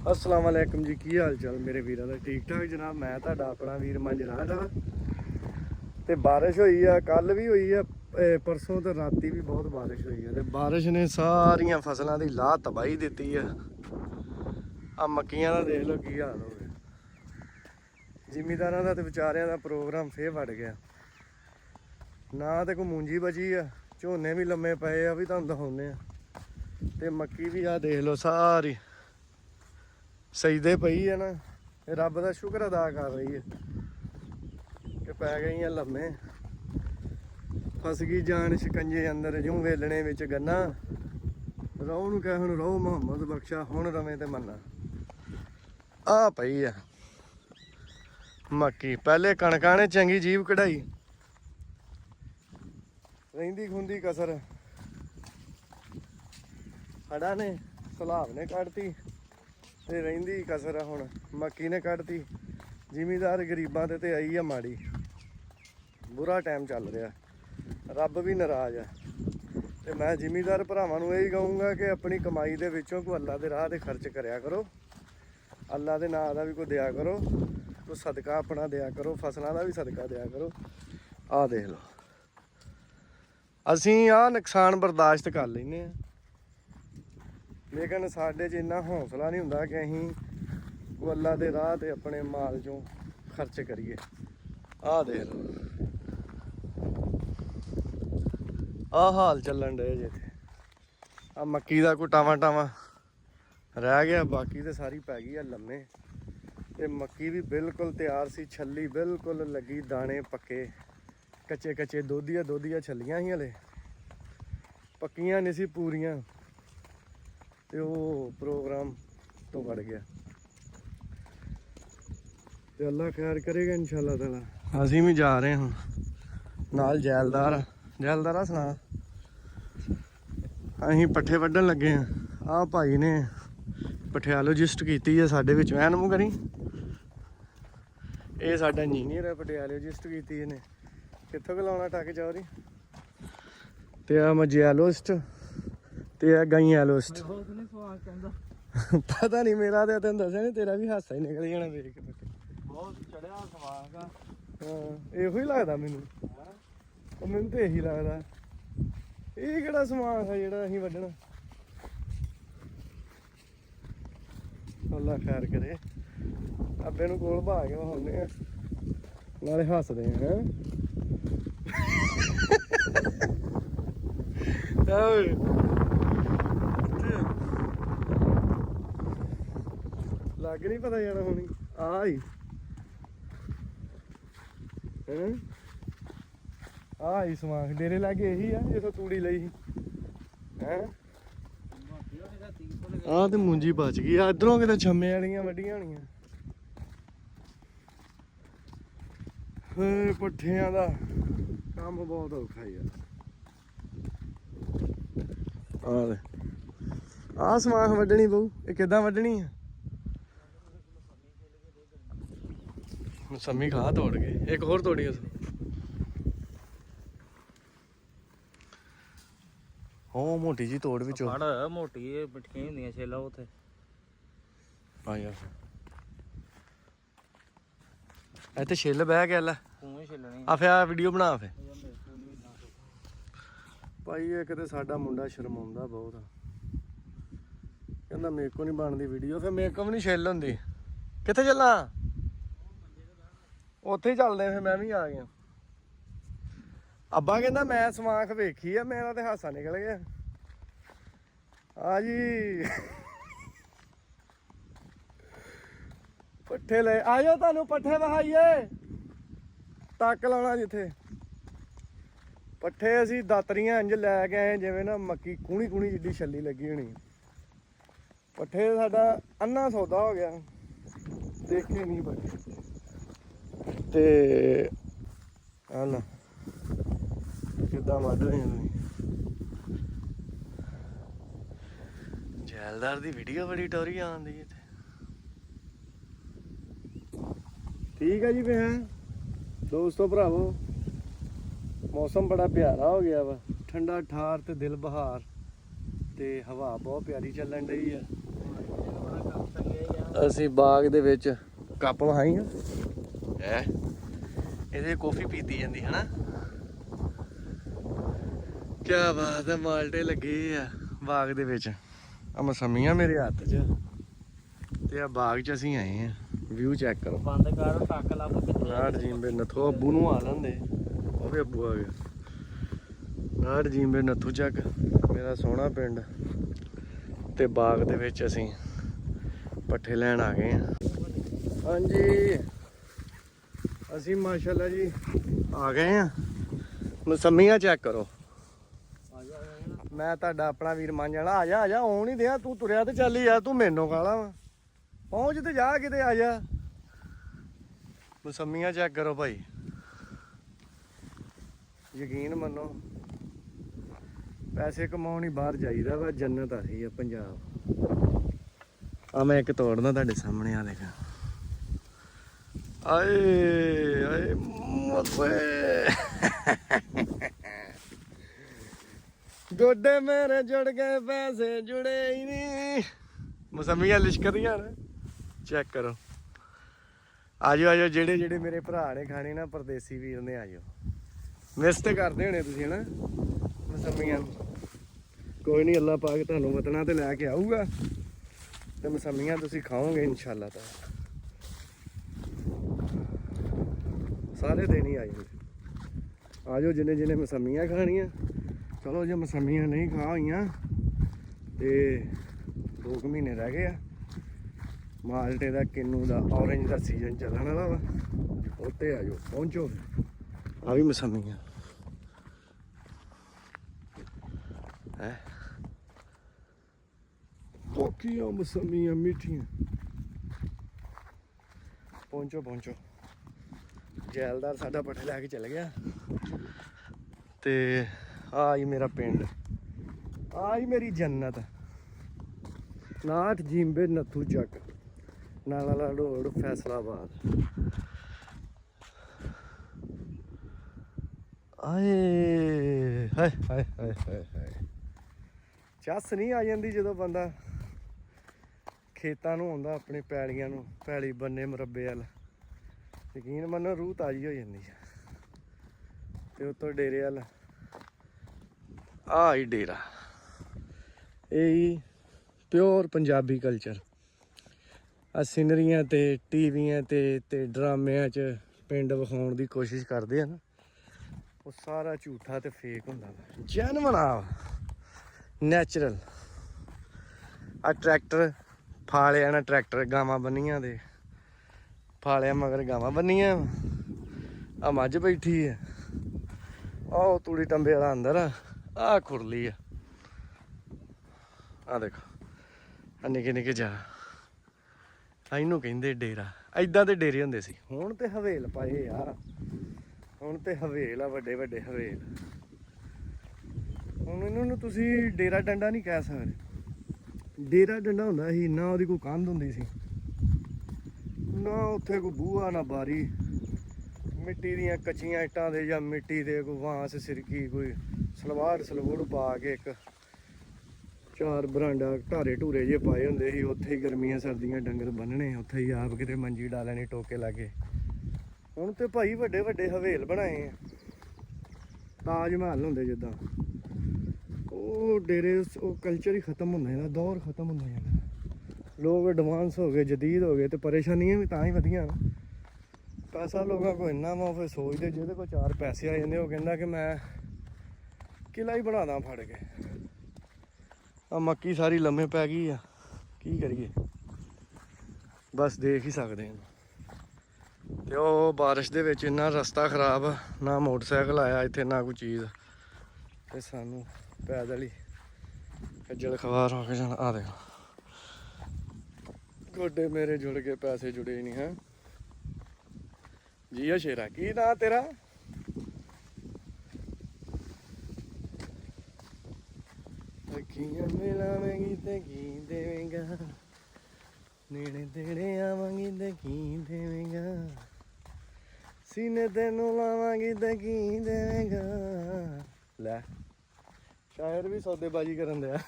अस्सलाम वालेकुम जी, की हाल चाल मेरे वीरों का? ठीक ठाक जनाब। मैं तुहाडा अपना वीर मंजराज हाँ। तो बारिश हुई है, कल भी हुई है, परसों तो राती भी बहुत बारिश हुई है। तो बारिश ने सारिया फसलों की लाह तबाही दी है। आ मक्कियां का देख लो की हाल हो गया। जिमीदारों का तो बेचारियों का प्रोग्राम फिर वड़ गया ना। तो कोई मूंजी बची है, झोने भी लम्मे पे आ, भी तुहानू दिखाने। तो मक्की भी आ देख लो सारी सजदे पई है ना। रब का शुक्र अदा कर रही है कि पै गई लम्मे। फस गई जान शिकंजे अंदर जूं वेलने विच गन्ना। रोह नूं कह हुण रोह मुहम्मद बख्शा, हुण रवे ते मन्ना। आ पई है मक्की। पहले कणकां ने चंगी जीव कढ़ाई, रहिंदी खुंदी कसर हड़ा ने सलाब ने कढ़ती ते रहिंदी कसर हुण मक्की ने कढ़ती। जिमीदार गरीबां ते आई है माड़ी। बुरा टाइम चल रहा, रब भी नाराज है। तो मैं जिमीदार भरावां नूं यही कहूँगा कि अपनी कमाई दे विचों कोई अल्लाह दे राह ते खर्च करया करो। अल्लाह दे नाम दा भी कोई दिया करो, कोई सदका अपना दिया करो, फसलों का भी सदका दिया करो। आ देख लो असीं आ नुकसान बर्दाश्त कर लैंदे आ, लेकिन साडे च इन्ना हौसला नहीं हुंदा कि असीं कोई अल्लाह दे राह ते अपने माल चों खर्च करिए। आ देख लो आ हाल चलन डे जे। आ मक्की का कोई टावा टावा रह गया, बाकी तो सारी पै गई है लम्मे। ते मक्की भी बिल्कुल तैयार सी, छली बिल्कुल लगी, दाने पक्के, कच्चे कच्चे दोधिया दोधिया छलियां ही हले, पक्कियां नहीं सी पूरियां। ते वो प्रोग्राम तो बढ़ गया। ते अल्लाह खैर करेगा इंशाअल्लाह ताला। असीं भी जा रहे हैं नाल जैलदार। जैलदारा सुना, असीं पट्ठे वड्ढन लगे हैं। आ भाई ने पटियालोजिस्ट की है साडे विच। ऐन मूंह करी, ये साडा इंजीनियर है, पटियालोजिस्ट की इन्हें। कित्थों लाउणा टक चौरी। ते आ मजियालोजिस्ट ते आ गाइयालोजिस्ट। पता नहीं मेरा तो तेन दसिया नहीं, तेरा भी हासा ही निकल जाना देख के। बहुत चढ़िया सवांग आ। हाँ इहो ही लगदा मैनू, मैनू तो यही लगदा। ये किहड़ा सवांग है जिहड़ा असीं वड्ढना। अल्लाह खैर करे। अब्बे नूं कोल बहा के विखाउने आ, नाले हसदे हैं। लग नहीं पता जाना होनी आई आई समान डेरे लागे यही है जिथों तूड़ी लई है। आ तो मुंजी बच गई, इधरों किते छम्मे वालियां वड्डियां होनियां। पट्ठियां दा काम बहुत औखा यार। आ समान वड्डनी पऊ, ये किदां वड्डनी है? मौसमी खा तोड़ के एक होर तोड़ी उस। ओ मोटी जी तोड़ विचों फड़ मोटी पिठियां हुंदियां छेला उथे। आ यार इत्थे छिल बह गया लै। तूं ही छिलनी आ फिर वीडियो बना फे भाई। एक तो साडा मुंडा शर्माउंदा बहुत आ, कहंदा मेरे को नहीं बनदी वीडियो। फिर मेरे को भी नहीं छिल हुंदी। कित्थे चलां? उत्थे ही चलदे। फिर मैं भी आ गया। अब्बा कहंदा मैं समाख वेखी है, मेरा तो हासा निकल गया। हाँ जी पट्ठे ले आयो, तुहानू पट्ठे वहाइए। तक लाउणा जिथे पट्ठे असीं दातरियां इंज लै के आए जिवें ना मक्की कूणी कूणी जिड्डी छल्ली लगी होनी। पट्ठे साडा अन्ना सौदा हो गया, देखे नहीं पट्ठे। ते हल किदां वड्ढ रहे हैं। जैलदार दी वीडियो बड़ी टोरी आंदी है। ठीक है जी। फिर है दोस्तों भरावो, मौसम बड़ा प्यारा हो गया वा, ठंडा ठार ते दिल बहार ते हवा बहुत प्यारी चलन डई है। ਅਸੀਂ ਬਾਗ ਦੇ ਵਿੱਚ ਕੱਪ ਵਹਾਈ ਆ ਹੈ ਇਹਦੇ ਕੌਫੀ ਪੀਤੀ ਜਾਂਦੀ ਹਨਾ। ਕਿਆ ਬਾਤ ਹੈ, ਮਾਲਟੇ ਲੱਗੇ ਆ ਬਾਗ ਦੇ ਵਿੱਚ। ਆ ਮਸਮੀਆਂ ਮੇਰੇ ਹੱਥ 'ਚ ਤੇ ਆ ਬਾਗ 'ਚ ਅਸੀਂ ਆਏ ਆ। ਵਿਊ ਚੈੱਕ ਕਰੋ। ਬੰਦ ਕਰ ਟੱਕ ਲੱਭ ਕਿੱਥੇ ਨਾੜ ਜੀਂਬੇ ਨੱਥੋ ਅੱਬੂ ਨੂੰ ਆ ਲੈਂਦੇ, ਉਹ ਵੀ ਅੱਬੂ ਆ ਗਿਆ। ਨਾੜ ਜੀਂਬੇ ਨੱਥੂ ਚੱਕ ਮੇਰਾ ਸੋਹਣਾ ਪਿੰਡ ਤੇ ਬਾਗ ਦੇ ਵਿੱਚ ਅਸੀਂ ਪੱਠੇ ਲੈਣ ਆ ਗਏ ਆ। ਹਾਂਜੀ ਅਸੀਂ ਮਾਸ਼ਾਅੱਲਾ ਜੀ ਆ ਗਏ ਆ। ਮਸਮੀਆਂ ਚੈੱਕ ਕਰੋ। ਮੈਂ ਤੁਹਾਡਾ ਆਪਣਾ ਵੀਰ ਮੰਨ ਜਾਣਾ। ਆ ਜਾ ਆ ਜਾ, ਆਉਣ ਹੀ ਦਿਆਂ ਤੂੰ ਤੁਰਿਆ ਤੇ ਚੱਲ ਯਾਰ, ਤੂੰ ਮੈਨੂੰ ਕਾਲਾ ਵਾ। ਪਹੁੰਚ ਤੇ ਜਾ ਕਿਤੇ, ਆ ਜਾ। ਮਸਮੀਆਂ ਚੈੱਕ ਕਰੋ ਭਾਈ, ਯਕੀਨ ਮੰਨੋ ਪੈਸੇ ਕਮਾਉਣ ਹੀ ਬਾਹਰ ਜਾਈਦਾ ਵਾ। ਜੰਨਤ ਆਹੀ ਆ ਪੰਜਾਬ। ਆ ਮੈਂ ਇੱਕ ਤੋੜਨਾ ਤੁਹਾਡੇ ਸਾਹਮਣੇ, ਆ ਦੇਖ। ਆਏ ਆਏ ਮੋਏ ਗੋਡੇ ਮੇਰੇ ਜੁੜ ਗਏ, ਪੈਸੇ ਜੁੜੇ ਹੀ ਨਹੀਂ। ਮਸਮੀਆਂ ਲਿਸ਼ਕਦੀਆਂ ਨੇ, ਚੈੱਕ ਕਰੋ। ਆਜੋ ਆਜੋ, ਜਿਹੜੇ ਜਿਹੜੇ ਮੇਰੇ ਭਰਾ ਨੇ ਖਾਣੇ ਨਾ, ਪਰਦੇਸੀ ਵੀਰ ਨੇ, ਆਜੋ। ਮਿਸ ਤੇ ਕਰਦੇ ਹੋਣੇ ਤੁਸੀਂ ਹਨਾ ਮਸਮੀਆਂ। ਕੋਈ ਨਹੀਂ, ਅੱਲਾ ਪਾਕ ਤੁਹਾਨੂੰ ਵਤਨਾਂ ਤੇ ਲੈ ਕੇ ਆਊਗਾ ਤੇ ਮਸਮੀਆਂ ਤੁਸੀਂ ਖਾਓਗੇ ਇਨਸ਼ਾਅੱਲਾ। ਤਾਂ ਸਾਰੇ ਦਿਨ ਹੀ ਆਏ ਆਜੋ, ਜਿਹਨੇ ਜਿਹਨੇ ਮਸਮੀਆਂ ਖਾਣੀਆਂ। ਚਲੋ ਜੇ ਮਸਮੀਆਂ ਨਹੀਂ ਖਾ ਹੋਈਆਂ ਤੇ 2 ਮਹੀਨੇ ਰਹਿ ਗਏ ਆ। ਮਾਲਟੇ ਦਾ, ਕਿੰਨੂ ਦਾ, ਔਰੰਜ ਦਾ ਸੀਜ਼ਨ ਚੱਲਣ ਵਾਲਾ ਵਾ। ਉੱਤੇ ਆ ਜਾਓ, ਪਹੁੰਚੋ। ਆ ਵੀ ਮਸਮੀਆਂ ਹੈ, ਕੋਕੀਆਂ ਮਸਮੀਆਂ ਮਿੱਠੀਆਂ। ਪਹੁੰਚੋ ਪਹੁੰਚੋ। ਜੈਲਦਾਰ ਸਾਡਾ ਪੱਠੇ ਲੈ ਕੇ ਚਲ ਗਿਆ ਤੇ ਆ ਹੀ ਮੇਰਾ ਪਿੰਡ, ਆ ਹੀ ਮੇਰੀ ਜੰਨਤ। ਨਾਠ ਜੀਂਬੇ ਨੱਥੂ ਚੱਕ, ਨਾਲਾ ਰੋਡ, ਫੈਸਲਾਬਾਦ। ਆਏ ਹਾਏ ਹਾਏ ਹਾਏ ਹਾਏ ਹਾਏ। ਚੱਸ ਨਹੀਂ ਆ ਜਾਂਦੀ ਜਦੋਂ ਬੰਦਾ ਖੇਤਾਂ ਨੂੰ ਆਉਂਦਾ, ਆਪਣੀ ਪੈਲੀਆਂ ਨੂੰ, ਪੈਲੀ ਬੰਨੇ ਮੁਰੱਬੇ ਵੱਲ। ਯਕੀਨ ਮੰਨੋ ਰੂਹ ਤਾਜ਼ੀ ਹੋ ਜਾਂਦੀ ਆ। ਤੇ ਉੱਤੋਂ ਡੇਰੇ ਵੱਲ, ਆਹ ਹੀ ਡੇਰਾ। ਇਹ ਹੀ ਪਿਓਰ ਪੰਜਾਬੀ ਕਲਚਰ। ਆ ਸਿਨਰੀਆਂ ਤੇ ਟੀਵੀਆਂ ਤੇ ਡਰਾਮਿਆਂ 'ਚ ਪਿੰਡ ਵਿਖਾਉਣ ਦੀ ਕੋਸ਼ਿਸ਼ ਕਰਦੇ ਆ ਨਾ, ਉਹ ਸਾਰਾ ਝੂਠਾ ਤੇ ਫੇਕ ਹੁੰਦਾ ਵਾ। ਜੈਨੂਅਨ ਆ, ਨੈਚੁਰਲ। ਆ ਟਰੈਕਟਰ ਫਾਲਿਆ ਨਾ, ਟਰੈਕਟਰ ਗਾਵਾਂ ਬੰਨੀਆਂ ਦੇ ਫਾਲਿਆ ਮਗਰ ਗਾਵਾਂ ਬੰਨੀਆਂ। ਆ ਮੱਝ ਬੈਠੀ ਆ, ਆਹ ਤੂੜੀ ਟੰਬੇ ਵਾਲਾ ਅੰਦਰ ਆ, ਆਹ ਖੁਰਲੀ ਆ। ਆ ਦੇਖੋ ਆ ਨਿੱਕੇ ਨਿੱਕੇ ਜਾ, ਇਹਨੂੰ ਕਹਿੰਦੇ ਡੇਰਾ। ਏਦਾਂ ਦੇ ਡੇਰੇ ਹੁੰਦੇ ਸੀ, ਹੁਣ ਤੇ ਹਵੇਲ ਪਾਏ ਆ। ਹੁਣ ਤੇ ਹਵੇਲ ਆ, ਵੱਡੇ ਵੱਡੇ ਹਵੇਲ। ਹੁਣ ਇਹਨਾਂ ਨੂੰ ਤੁਸੀਂ ਡੇਰਾ ਡੰਡਾ ਨਹੀਂ ਕਹਿ ਸਕਦੇ। ਡੇਰਾ ਡੰਡਾ ਹੁੰਦਾ ਸੀ ਨਾ, ਉਹਦੀ ਕੋਈ ਕੰਧ ਹੁੰਦੀ ਸੀ ਨਾ, ਉੱਥੇ ਕੋਈ ਬੂਹਾ ਨਾ ਬਾਰੀ। ਮਿੱਟੀ ਦੀਆਂ ਕੱਚੀਆਂ ਇੱਟਾਂ ਦੇ ਜਾਂ ਮਿੱਟੀ ਦੇ ਕੋਈ ਵਾਂਸ ਸਿਰਕੀ, ਕੋਈ ਸਲਵਾੜ ਪਾ ਕੇ ਇੱਕ 4 ਬਰਾਂਡਾ ਢਾਰੇ ਢੂਰੇ ਜੇ ਪਾਏ ਹੁੰਦੇ ਸੀ। ਉੱਥੇ ਹੀ ਗਰਮੀਆਂ ਸਰਦੀਆਂ ਡੰਗਰ ਬੰਨਣੇ, ਉੱਥੇ ਹੀ ਆਪ ਕਿਤੇ ਮੰਜੀ ਡਾ ਲੈਣੀ ਟੋਕੇ ਲਾਗੇ। ਹੁਣ ਤੇ ਭਾਈ ਵੱਡੇ ਵੱਡੇ ਹਵੇਲ ਬਣਾਏ ਆ, ਤਾਜ ਮਹਿਲ ਹੁੰਦੇ ਜਿੱਦਾਂ। ਉਹ ਡੇਰੇ, ਉਹ ਕਲਚਰ ਹੀ ਖਤਮ ਹੁੰਦਾ ਜਾਂਦਾ, ਦੌਰ ਖਤਮ ਹੁੰਦਾ ਜਾਂਦਾ। ਲੋਕ ਐਡਵਾਂਸ ਹੋ ਗਏ, ਜਦੀਦ ਹੋ ਗਏ, ਤੇ ਪਰੇਸ਼ਾਨੀਆਂ ਵੀ ਤਾਂ ਹੀ ਵਧੀਆਂ ਨਾ। ਪੈਸਾ ਲੋਕਾਂ ਕੋਲ ਇੰਨਾ ਵਾ, ਫਿਰ ਸੋਚਦੇ ਜਿਹਦੇ ਕੋਲ 4 ਪੈਸੇ ਆ ਜਾਂਦੇ, ਉਹ ਕਹਿੰਦਾ ਕਿ ਮੈਂ ਕਿਲਾ ਹੀ ਬਣਾ ਦਾਂ ਫੜ ਕੇ। ਆ ਮੱਕੀ ਸਾਰੀ ਲੰਮੇ ਪੈ ਗਈ ਆ, ਕੀ ਕਰੀਏ, ਬਸ ਦੇਖ ਹੀ ਸਕਦੇ ਹਾਂ। ਤੇ ਉਹ ਬਾਰਿਸ਼ ਦੇ ਵਿੱਚ ਇੰਨਾ ਰਸਤਾ ਖਰਾਬ, ਨਾ ਮੋਟਰਸਾਈਕਲ ਆਇਆ ਇੱਥੇ ਨਾ ਕੋਈ ਚੀਜ਼, ਤੇ ਸਾਨੂੰ ਪੈਦਲ ਹੀ ਖੱਜਲ ਖਵਾਰ ਹੋ ਕੇ ਜਾਣਾ। ਆ ਦੇਖੋ ਗੋਡੇ ਮੇਰੇ ਜੁੜ ਕੇ, ਪੈਸੇ ਜੁੜੇ ਨਹੀਂ ਹੈ। ਜੀਓ ਸ਼ੇਰਾ, ਕੀ ਨਾਂ ਤੇਰਾ? ਅੱਖੀਆਂ ਮਿਲਾਵੇਂਗੀ ਤੇ ਕੀ ਦੇਵੇਂਗਾ, ਨੇੜੇ ਤੇੜੇ ਆਵਾਂਗੀ ਤੇ ਕੀ ਦੇਵੇਂਗਾ, ਸੀਨੇ ਤੈਨੂੰ ਲਾਵਾਂਗੀ ਤੇ ਕੀ ਦੇਵੇਂਗਾ। ਲੈ ਸ਼ਾਇਰ ਵੀ ਸੌਦੇਬਾਜ਼ੀ ਕਰਨ ਦਿਆ।